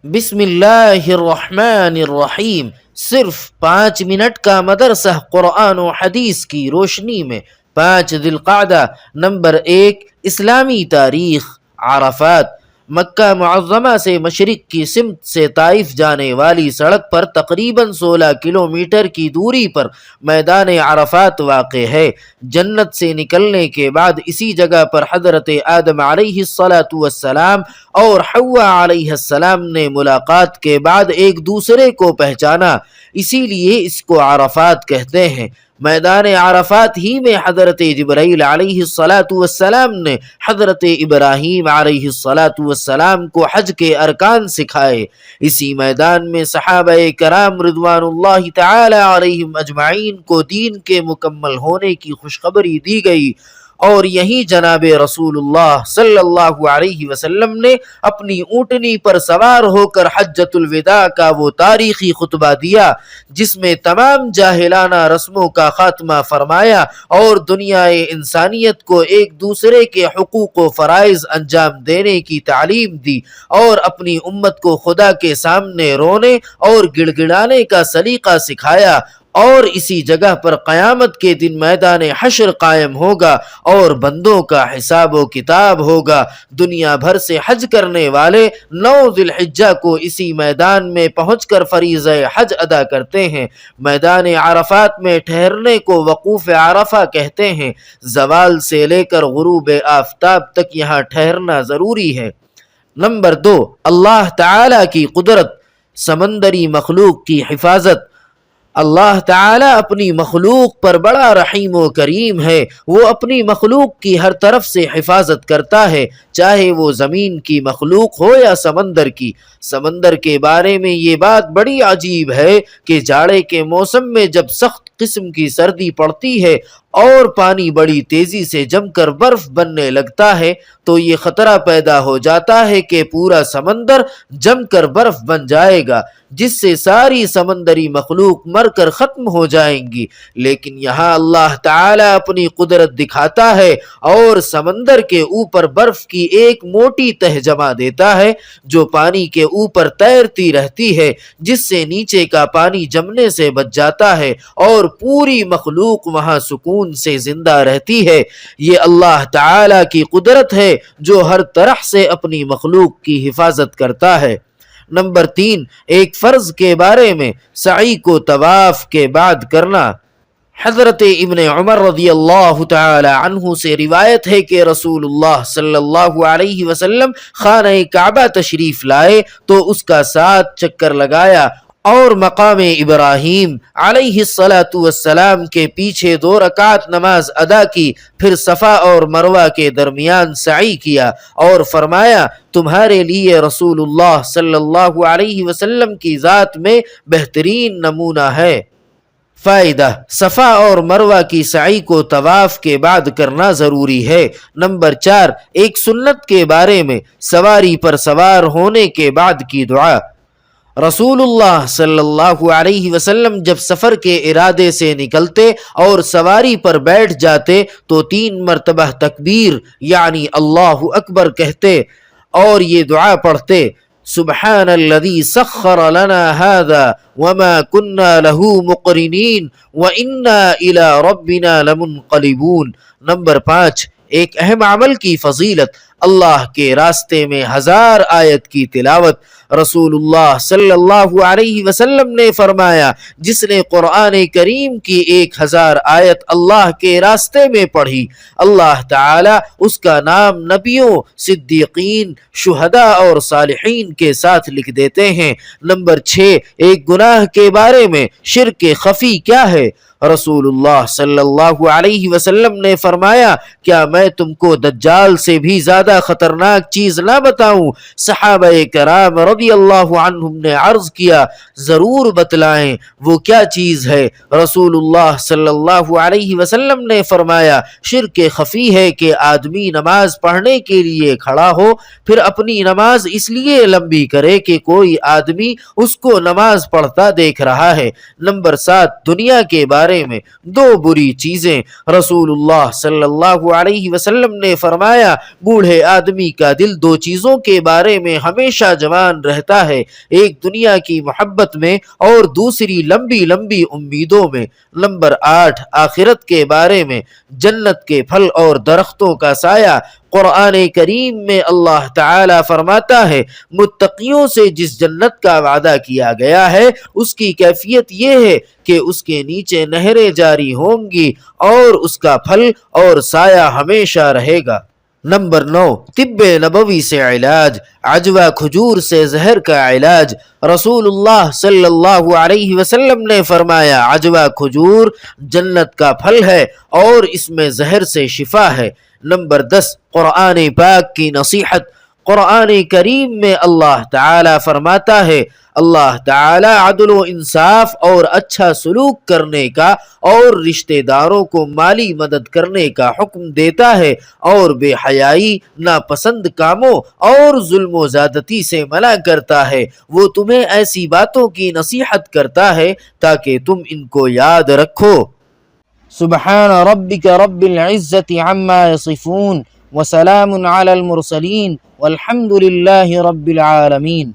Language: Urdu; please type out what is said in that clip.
بسم اللہ الرحمن الرحیم۔ صرف 5 منٹ کا مدرسہ قرآن و حدیث کی روشنی میں 5 ذی القعدہ۔ نمبر 1، اسلامی تاریخ۔ عرفات مکہ معظمہ سے مشرق کی سمت سے طائف جانے والی سڑک پر تقریباً 16 کلومیٹر کی دوری پر میدان عرفات واقع ہے۔ جنت سے نکلنے کے بعد اسی جگہ پر حضرت آدم علیہ الصلاۃ والسلام اور حوا علیہ السلام نے ملاقات کے بعد ایک دوسرے کو پہچانا، اسی لیے اس کو عرفات کہتے ہیں۔ میدان عرفات ہی میں حضرت جبرائیل علیہ الصلاۃ والسلام نے حضرت ابراہیم علیہ الصلاۃ والسلام کو حج کے ارکان سکھائے۔ اسی میدان میں صحابہ کرام رضوان اللہ تعالی علیہم اجمعین کو دین کے مکمل ہونے کی خوشخبری دی گئی، اور یہیں جناب رسول اللہ صلی اللہ علیہ وسلم نے اپنی اونٹنی پر سوار ہو کر حجۃ الوداع کا وہ تاریخی خطبہ دیا جس میں تمام جاہلانہ رسموں کا خاتمہ فرمایا اور دنیا انسانیت کو ایک دوسرے کے حقوق و فرائض انجام دینے کی تعلیم دی، اور اپنی امت کو خدا کے سامنے رونے اور گڑ گڑانے کا سلیقہ سکھایا۔ اور اسی جگہ پر قیامت کے دن میدان حشر قائم ہوگا اور بندوں کا حساب و کتاب ہوگا۔ دنیا بھر سے حج کرنے والے 9 ذی الحجہ کو اسی میدان میں پہنچ کر فریضہ حج ادا کرتے ہیں۔ میدان عرفات میں ٹھہرنے کو وقوف عرفہ کہتے ہیں۔ زوال سے لے کر غروب آفتاب تک یہاں ٹھہرنا ضروری ہے۔ نمبر 2، اللہ تعالی کی قدرت، سمندری مخلوق کی حفاظت۔ اللہ تعالیٰ اپنی مخلوق پر بڑا رحیم و کریم ہے۔ وہ اپنی مخلوق کی ہر طرف سے حفاظت کرتا ہے، چاہے وہ زمین کی مخلوق ہو یا سمندر کی۔ سمندر کے بارے میں یہ بات بڑی عجیب ہے کہ جاڑے کے موسم میں جب سخت قسم کی سردی پڑتی ہے اور پانی بڑی تیزی سے جم کر برف بننے لگتا ہے تو یہ خطرہ پیدا ہو جاتا ہے کہ پورا سمندر جم کر برف بن جائے گا، جس سے ساری سمندری مخلوق مر کر ختم ہو جائیں گی۔ لیکن یہاں اللہ تعالیٰ اپنی قدرت دکھاتا ہے اور سمندر کے اوپر برف کی ایک موٹی تہ جما دیتا ہے جو پانی کے اوپر تیرتی رہتی ہے، جس سے نیچے کا پانی جمنے سے بچ جاتا ہے اور پوری مخلوق وہاں سکون سے زندہ رہتی ہے۔ یہ اللہ تعالیٰ کی قدرت ہے جو ہر طرح سے اپنی مخلوق کی حفاظت کرتا ہے۔ نمبر 3، ایک فرض کے بارے میں سعی کو طواف کے بعد کرنا۔ حضرت ابن عمر رضی اللہ تعالی عنہ سے روایت ہے کہ رسول اللہ صلی اللہ علیہ وسلم خانہ کعبہ تشریف لائے تو اس کا 7 چکر لگایا اور مقام ابراہیم علیہ الصلاۃ والسلام کے پیچھے 2 رکعت نماز ادا کی، پھر صفا اور مروہ کے درمیان سعی کیا اور فرمایا تمہارے لیے رسول اللہ صلی اللہ علیہ وسلم کی ذات میں بہترین نمونہ ہے۔ فائدہ، صفا اور مروہ کی سعی کو طواف کے بعد کرنا ضروری ہے۔ نمبر 4، ایک سنت کے بارے میں سواری پر سوار ہونے کے بعد کی دعا۔ رسول اللہ صلی اللہ علیہ وسلم جب سفر کے ارادے سے نکلتے اور سواری پر بیٹھ جاتے تو 3 مرتبہ تکبیر یعنی اللہ اکبر کہتے اور یہ دعا پڑھتے: سبحان الذي سخر لنا هذا وما كنا له مقرنين وإنا إلى ربنا لمنقلبون۔ نمبر 5، ایک اہم عمل کی فضیلت، اللہ کے راستے میں 1000 آیت کی تلاوت۔ رسول اللہ صلی اللہ علیہ وسلم نے فرمایا جس نے قرآن کریم کی 1000 آیت اللہ کے راستے میں پڑھی، اللہ تعالی اس کا نام نبیوں، صدیقین، شہداء اور صالحین کے ساتھ لکھ دیتے ہیں۔ نمبر 6، ایک گناہ کے بارے میں شرک خفی کیا ہے؟ رسول اللہ صلی اللہ علیہ وسلم نے فرمایا کیا میں تم کو دجال سے بھی زیادہ خطرناک چیز نہ بتاؤں؟ صحابہ کرام رضی اللہ عنہم نے عرض کیا ضرور بتلائیں، وہ کیا چیز ہے؟ رسول اللہ صلی اللہ علیہ وسلم نے فرمایا شرک خفی ہے کہ آدمی نماز پڑھنے کے لیے کھڑا ہو پھر اپنی نماز اس لیے لمبی کرے کہ کوئی آدمی اس کو نماز پڑھتا دیکھ رہا ہے۔ نمبر 7، دنیا کے بارے بارے میں دو بری چیزیں۔ رسول اللہ صلی اللہ علیہ وسلم نے فرمایا بوڑھے آدمی کا دل دو چیزوں کے بارے میں ہمیشہ جوان رہتا ہے، ایک دنیا کی محبت میں اور دوسری لمبی لمبی امیدوں میں۔ نمبر 8 آخرت کے بارے میں، جنت کے پھل اور درختوں کا سایہ۔ قرآن کریم میں اللہ تعالی فرماتا ہے متقیوں سے جس جنت کا وعدہ کیا گیا ہے اس کی کیفیت یہ ہے کہ اس کے نیچے نہریں جاری ہوں گی اور اس کا پھل اور سایہ ہمیشہ رہے گا۔ نمبر 9 طب نبوی سے علاج، عجوہ کھجور سے زہر کا علاج۔ رسول اللہ صلی اللہ علیہ وسلم نے فرمایا عجوہ کھجور جنت کا پھل ہے اور اس میں زہر سے شفا ہے۔ نمبر 10 قرآن پاک کی نصیحت۔ قرآن کریم میں اللہ تعالی فرماتا ہے اللہ تعالی عدل و انصاف اور اچھا سلوک کرنے کا اور رشتہ داروں کو مالی مدد کرنے کا حکم دیتا ہے اور بے حیائی، ناپسند کاموں اور ظلم و زیادتی سے منع کرتا ہے۔ وہ تمہیں ایسی باتوں کی نصیحت کرتا ہے تاکہ تم ان کو یاد رکھو۔ سبحان ربک رب العزت عما یصفون وسلام علی المرسلین والحمد للہ رب العالمین۔